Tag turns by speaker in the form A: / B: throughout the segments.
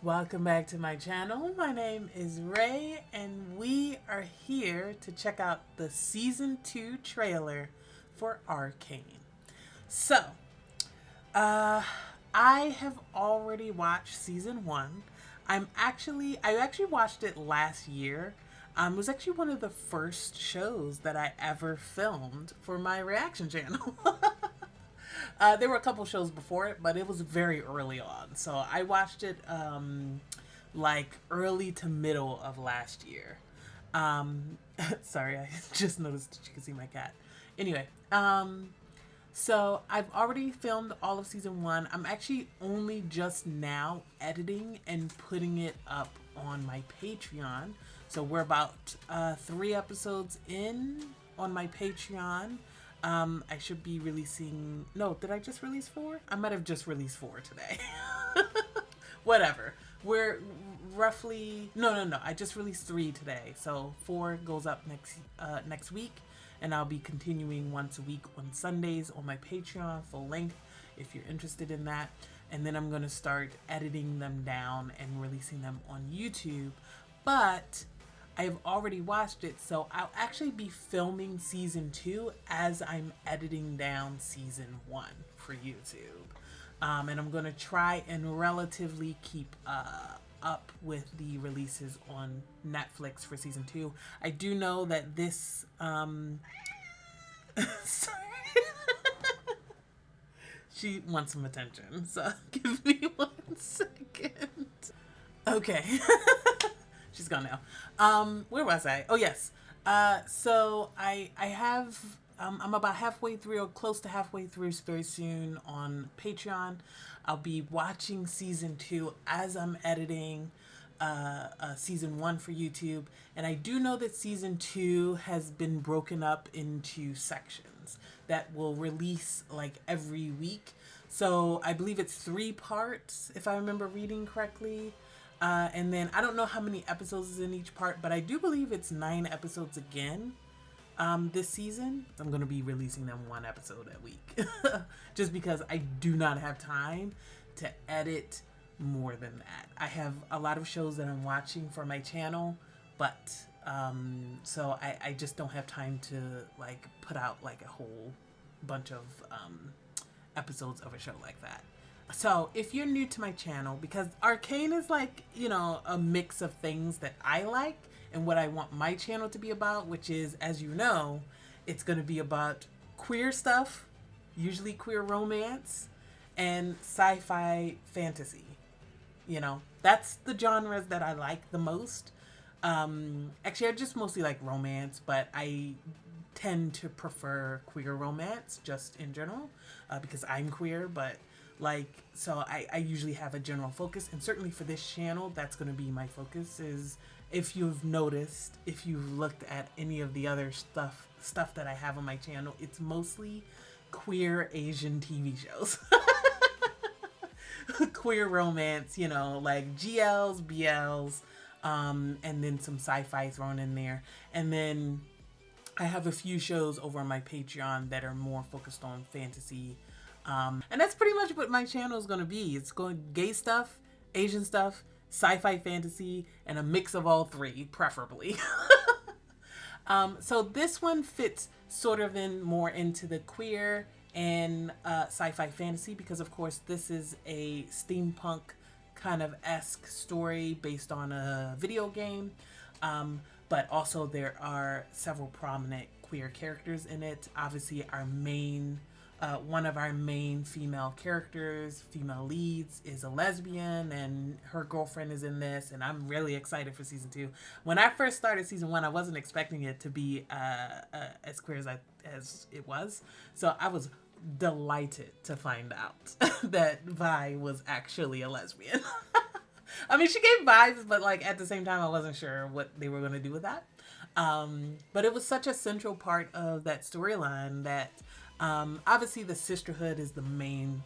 A: Welcome back to my channel. My name is Ray, and we are here to check out the season 2 trailer for Arcane. So, uh, I have already watched season 1. I actually watched it last year. It was actually one of the first shows that I ever filmed for my reaction channel. There were a couple shows before it, but it was very early on. So I watched it like early to middle of last year. Um, Sorry, I just noticed that you can see my cat. Anyway, so I've already filmed all of season 1. I'm actually only just now editing and putting it up on my Patreon. So we're about 3 episodes in on my Patreon. I should be releasing. No, did I just release 4? I might have just released 4 today. Whatever. We're roughly. No. I just released 3 today, so 4 goes up next week, and I'll be continuing once a week on Sundays on my Patreon, full length, if you're interested in that. And then I'm gonna start editing them down and releasing them on YouTube. But I've already watched it, so I'll actually be filming season 2 as I'm editing down season 1 for YouTube. And I'm going to try and relatively keep up with the releases on Netflix for season 2. I do know that this. Sorry. She wants some attention, so give me 1 second. Okay. She's gone now. Where was I? Oh yes. So I have I'm about halfway through or close to halfway through very soon on Patreon. I'll be watching season 2 as I'm editing season 1 for YouTube, and I do know that season 2 has been broken up into sections that will release like every week. So I believe it's 3 parts, if I remember reading correctly. And then I don't know how many episodes is in each part, but I do believe it's 9 episodes again this season. I'm going to be releasing them 1 episode a week just because I do not have time to edit more than that. I have a lot of shows that I'm watching for my channel, but so I just don't have time to like put out like a whole bunch of episodes of a show like that. So if you're new to my channel, because Arcane is like, a mix of things that I like and what I want my channel to be about, which is, as you know, it's going to be about queer stuff, usually queer romance, and sci-fi fantasy. That's the genres that I like the most. Actually, I just mostly like romance, but I tend to prefer queer romance just in general because I'm queer, but so I usually have a general focus, and certainly for this channel that's going to be my focus. Is, if you've noticed, if you've looked at any of the other stuff that I have on my channel, it's mostly queer Asian TV shows. Queer romance, like GLs, BLs, and then some sci-fi thrown in there. And then I have a few shows over on my Patreon that are more focused on fantasy. And that's pretty much what my channel is going to be. It's going gay stuff, Asian stuff, sci-fi fantasy, and a mix of all 3, preferably. So this one fits sort of more into the queer and sci-fi fantasy because, of course, this is a steampunk kind of esque story based on a video game. But also there are several prominent queer characters in it. Obviously, one of our main female leads, is a lesbian, and her girlfriend is in this, and I'm really excited for season 2. When I first started season 1, I wasn't expecting it to be as queer as it was, so I was delighted to find out that Vi was actually a lesbian. I mean, she gave vibes, but at the same time, I wasn't sure what they were going to do with that. But it was such a central part of that storyline that obviously the sisterhood is the main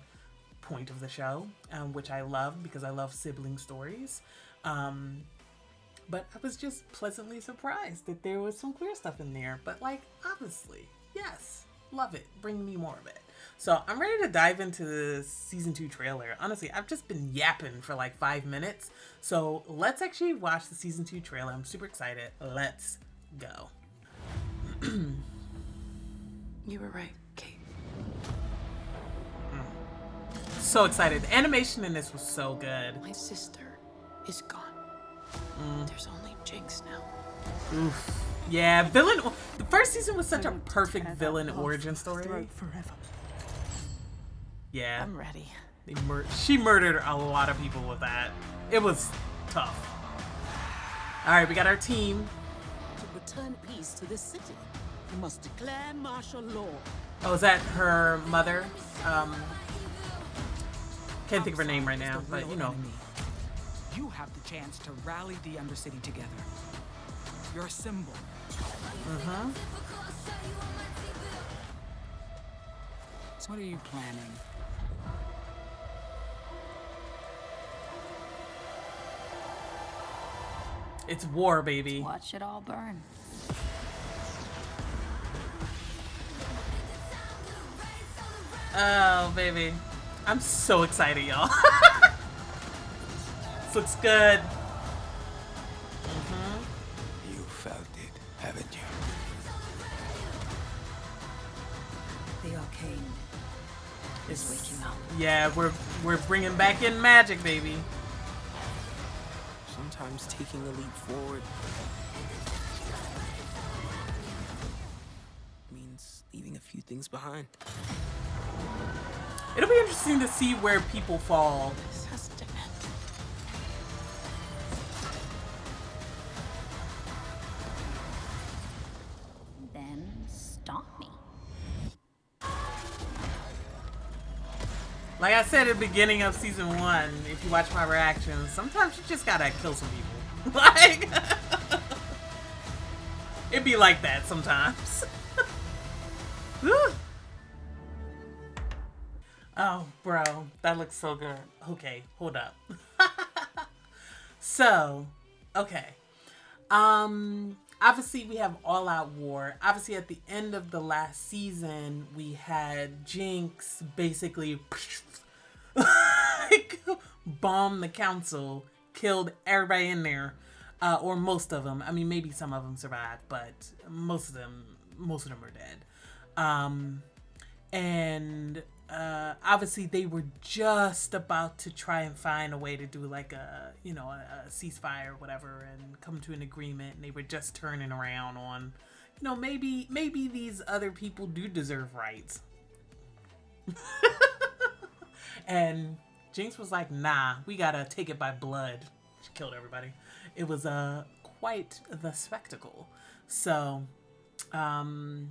A: point of the show, which I love because I love sibling stories. But I was just pleasantly surprised that there was some queer stuff in there. But obviously, yes, love it. Bring me more of it. So I'm ready to dive into the season 2 trailer. Honestly, I've just been yapping for like 5 minutes. So let's actually watch the season 2 trailer. I'm super excited. Let's go.
B: You were right, Kate.
A: So excited. The animation in this was so good.
B: My sister is gone. There's only Jinx now.
A: Oof. Yeah, villain. The first season was such a perfect villain origin story.
C: Forever.
A: Yeah.
B: I'm ready.
A: She murdered a lot of people with that. It was tough. All right, we got our team.
C: To return peace to this city, you must declare martial law.
A: Oh, is that her mother? Can't think of her name right now, but you know.
D: You have the chance to rally the Undercity together. Your symbol. So what are you planning?
A: It's war, baby.
B: Watch it all burn.
A: Oh, baby. I'm so excited, y'all. This looks good.
E: You felt it, haven't you?
B: The arcane is waking up.
A: Yeah, we're bringing back in magic, baby.
E: Sometimes taking a leap forward means leaving a few things behind.
A: It'll be interesting to see where people fall.
B: This has to end. Then stop me.
A: Like I said at the beginning of season 1, if you watch my reactions, sometimes you just gotta kill some people. Like, it'd be like that sometimes. Woo. Oh, bro, that looks so good. Okay, hold up. So, okay. Obviously we have All Out War. Obviously at the end of the last season, we had Jinx basically like, bombed the council, killed everybody in there, or most of them. I mean, maybe some of them survived, but most of them are dead. And obviously they were just about to try and find a way to do like a ceasefire or whatever and come to an agreement, and they were just turning around on, maybe these other people do deserve rights. And Jinx was like, nah, we gotta take it by blood. She killed everybody. It was quite the spectacle. So and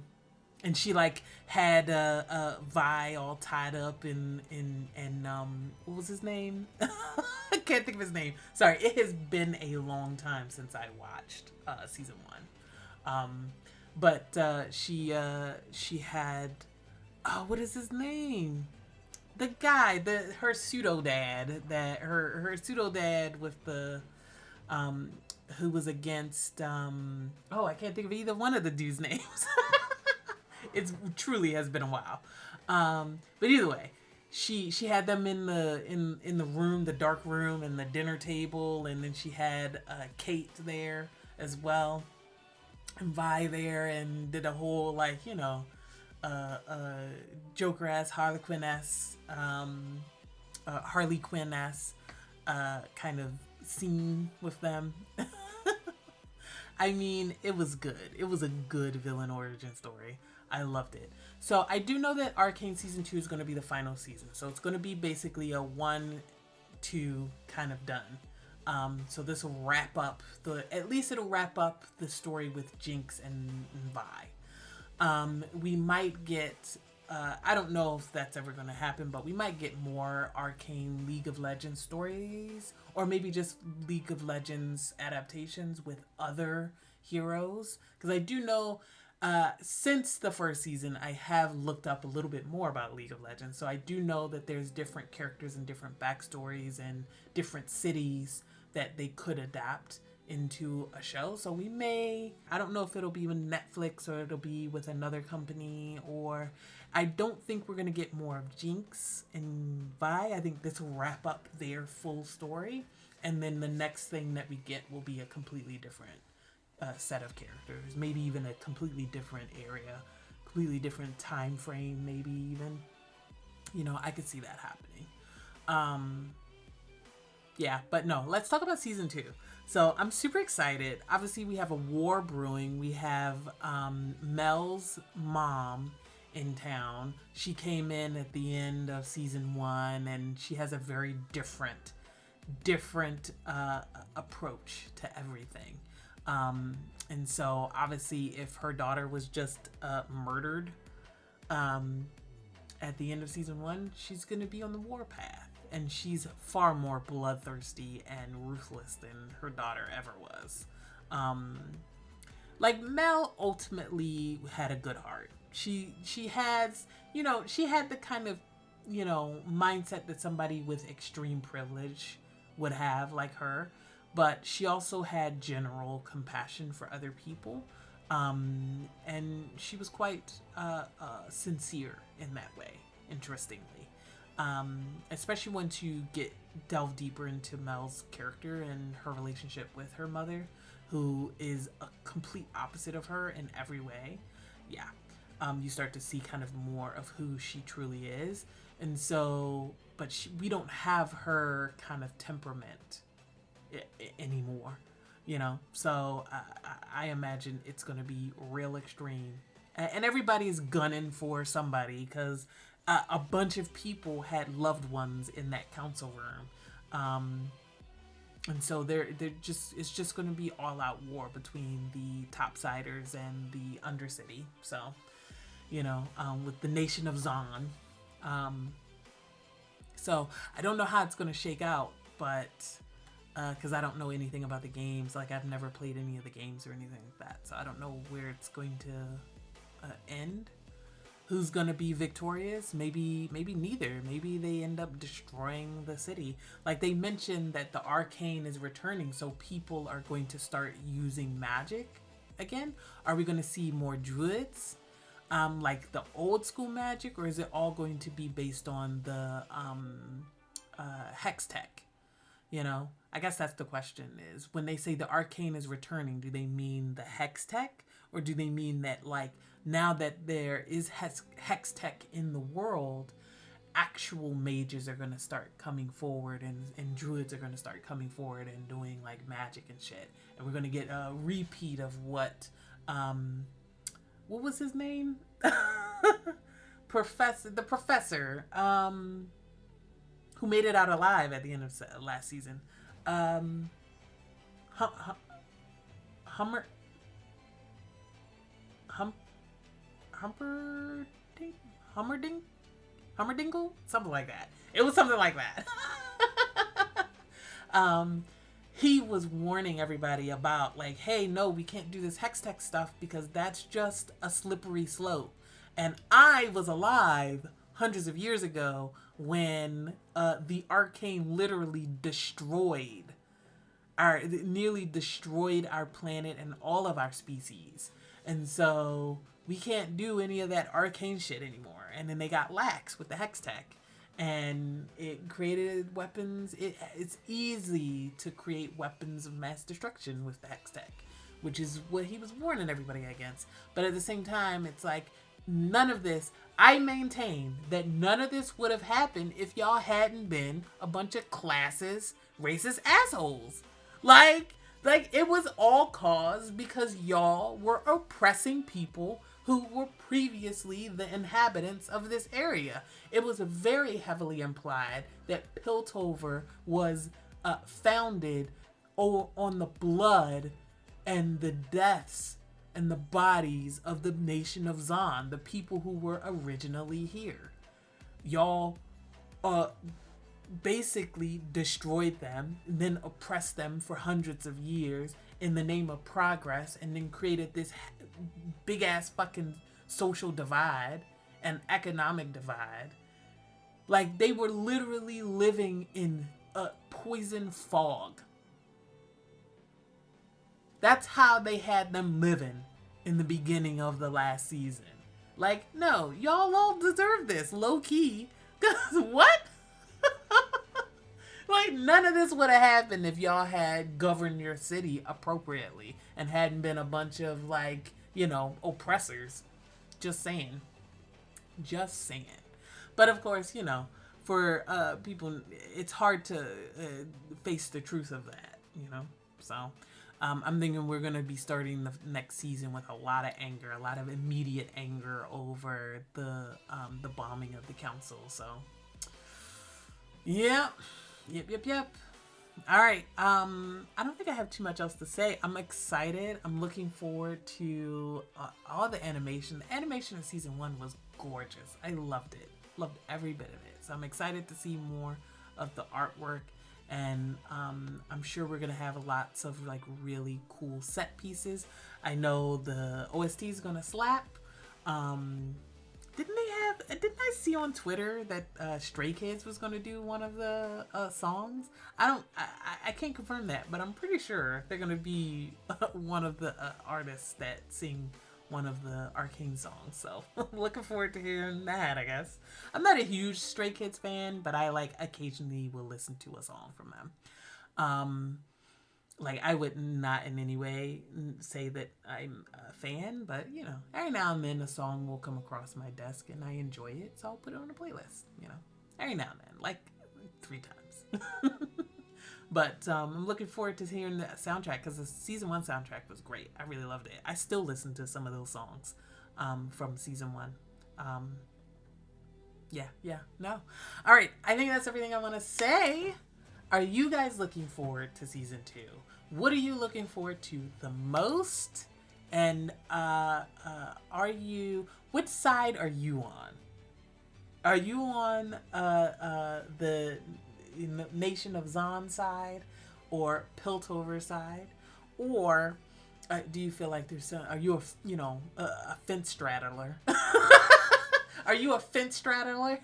A: she like had Vi all tied up in what was his name? I can't think of his name. Sorry, it has been a long time since I watched season 1. But she had what is his name? The guy, her pseudo dad, her pseudo dad with the who was against I can't think of either one of the dudes' names. It truly has been a while. But either way, she had them in the room, the dark room, and the dinner table, and then she had Kate there as well, and Vi there, and did a whole Joker ass, Harley Quinn ass kind of scene with them. I mean, it was good. It was a good villain origin story. I loved it. So I do know that Arcane Season 2 is going to be the final season. So it's going to be basically a 1-2 kind of done. So this will wrap up at least it'll wrap up the story with Jinx and Vi. We might get, I don't know if that's ever going to happen, but we might get more Arcane League of Legends stories, or maybe just League of Legends adaptations with other heroes. Because I do know, since the first season, I have looked up a little bit more about League of Legends. So I do know that there's different characters and different backstories and different cities that they could adapt into a show. So we may, I don't know if it'll be with Netflix or it'll be with another company, or I don't think we're going to get more of Jinx and Vi. I think this will wrap up their full story. And then the next thing that we get will be a completely different set of characters. Maybe even a completely different area, completely different time frame, maybe even. You know, I could see that happening. Yeah, but no, let's talk about season 2. So I'm super excited. Obviously, we have a war brewing. We have Mel's mom in town. She came in at the end of season 1, and she has a very different approach to everything. And so obviously, if her daughter was just murdered at the end of season 1, she's going to be on the war path. And she's far more bloodthirsty and ruthless than her daughter ever was. Like, Mel ultimately had a good heart. She has, you know, she had the kind of, you know, mindset that somebody with extreme privilege would have, like her. But she also had general compassion for other people. And she was quite sincere in that way, interestingly. Especially once you delve deeper into Mel's character and her relationship with her mother, who is a complete opposite of her in every way. Yeah. You start to see kind of more of who she truly is. And so, but we don't have her kind of temperament anymore, you know? So I imagine it's going to be real extreme. And everybody's gunning for somebody, because a bunch of people had loved ones in that council room. And so it's just going to be all out war between the topsiders and the undercity. So, you know, with the nation of Zon. So I don't know how it's going to shake out, but, cause I don't know anything about the games. Like, I've never played any of the games or anything like that. So I don't know where it's going to end. Who's gonna be victorious? Maybe neither. Maybe they end up destroying the city. Like, they mentioned that the arcane is returning, so people are going to start using magic again. Are we gonna see more druids, like the old school magic, or is it all going to be based on the hex tech? You know, I guess that's the question. Is when they say the arcane is returning, do they mean the hex tech, or do they mean that, like, now that there is hex tech in the world, actual mages are going to start coming forward, and druids are going to start coming forward and doing, like, magic and shit. And we're going to get a repeat of what was his name? The professor, who made it out alive at the end of last season. Hummerdingle? Something like that. It was something like that. He was warning everybody about, like, hey, no, we can't do this hex tech stuff because that's just a slippery slope. And I was alive hundreds of years ago when the arcane literally nearly destroyed our planet and all of our species. And so we can't do any of that arcane shit anymore. And then they got lax with the hex tech, and it created weapons. It's easy to create weapons of mass destruction with the hex tech, which is what he was warning everybody against. But at the same time, it's like, none of this, I maintain that none of this would have happened if y'all hadn't been a bunch of classist, racist assholes. Like it was all caused because y'all were oppressing people who were previously the inhabitants of this area. It was very heavily implied that Piltover was founded on the blood and the deaths and the bodies of the nation of Zon, the people who were originally here. Y'all basically destroyed them, and then oppressed them for hundreds of years in the name of progress, and then created this big ass fucking social divide and economic divide. Like, they were literally living in a poison fog. That's how they had them living in the beginning of the last season. Like, no, y'all all deserve this, low key. Cause what? Like, none of this would have happened if y'all had governed your city appropriately and hadn't been a bunch of, like, you know, oppressors. Just saying. Just saying. But of course, you know, for people, it's hard to face the truth of that, you know? So, I'm thinking we're going to be starting the next season with a lot of anger, a lot of immediate anger over the bombing of the council. So, yeah. Yep. All right. I don't think I have too much else to say. I'm excited. I'm looking forward to all the animation. The animation in season 1 was gorgeous. I loved it. Loved every bit of it. So I'm excited to see more of the artwork. And I'm sure we're gonna have lots of like really cool set pieces. I know the OST is gonna slap. Didn't I see on Twitter that Stray Kids was gonna do one of the songs? I can't confirm that, but I'm pretty sure they're gonna be one of the artists that sing one of the Arcane songs. So looking forward to hearing that, I guess. I'm not a huge Stray Kids fan, but I like occasionally will listen to a song from them. Like, I would not in any way say that I'm a fan, but, you know, every now and then a song will come across my desk and I enjoy it, so I'll put it on a playlist, you know, every now and then, like 3 times. But I'm looking forward to hearing the soundtrack, because the season 1 soundtrack was great. I really loved it. I still listen to some of those songs from season 1. No. All right, I think that's everything I want to say. Are you guys looking forward to season 2? What are you looking forward to the most? And which side are you on? Are you on the Nation of Zon side or Piltover side? Or do you feel like are you a fence straddler? Are you a fence straddler?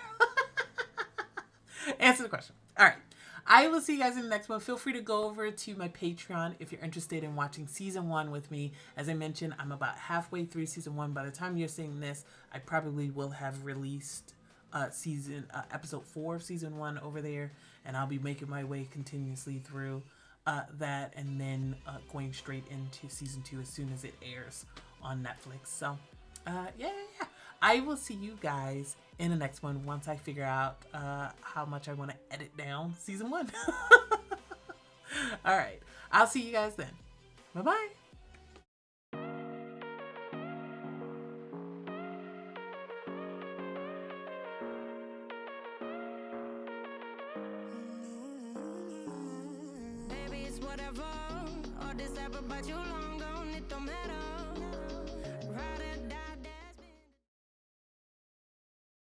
A: Answer the question. All right. I will see you guys in the next one. Feel free to go over to my Patreon if you're interested in watching season 1 with me. As I mentioned, I'm about halfway through season 1. By the time you're seeing this, I probably will have released episode 4 of season 1 over there, and I'll be making my way continuously through that, and then going straight into season 2 as soon as it airs on Netflix. So, yeah. I will see you guys in the next one once I figure out how much I want to edit down season 1. All right. I'll see you guys then. Bye-bye.
F: Baby, it's whatever. All this ever, but you long gone, it don't matter.